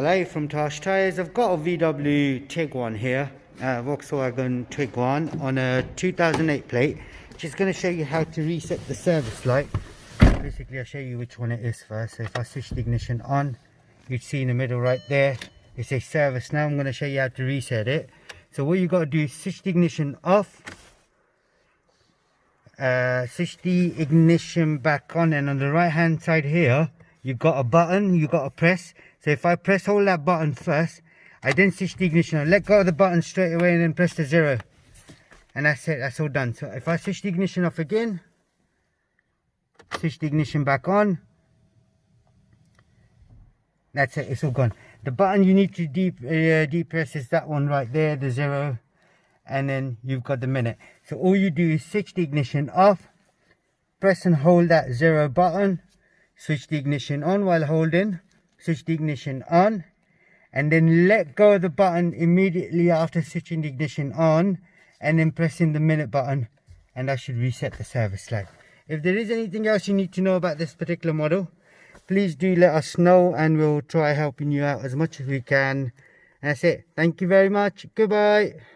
Hello from Tosh Tires. I've got a VW Tiguan here, Volkswagen Tiguan on a 2008 plate. Just going to show you how to reset the service light. Basically, I'll show you which one it is first. So if I switch the ignition on, you'd see in the middle right there, it says service. Now I'm going to show you how to reset it. So what you got to do is switch the ignition off, switch the ignition back on, and on the right hand side here, you've got a button you got to press. So if I hold that button first, I then switch the ignition on, let go of the button straight away and then press the 0. And that's it, that's all done. So if I switch the ignition off again, switch the ignition back on, that's it, it's all gone. The button you need to depress is that one right there, the 0, and then you've got the minute. So all you do is switch the ignition off, press and hold that 0 button, switch the ignition on while holding, switch the ignition on, and then let go of the button immediately after switching the ignition on, and then pressing the minute button, and that should reset the service light. If there is anything else you need to know about this particular model, please do let us know and we'll try helping you out as much as we can. And that's it. Thank you very much. Goodbye.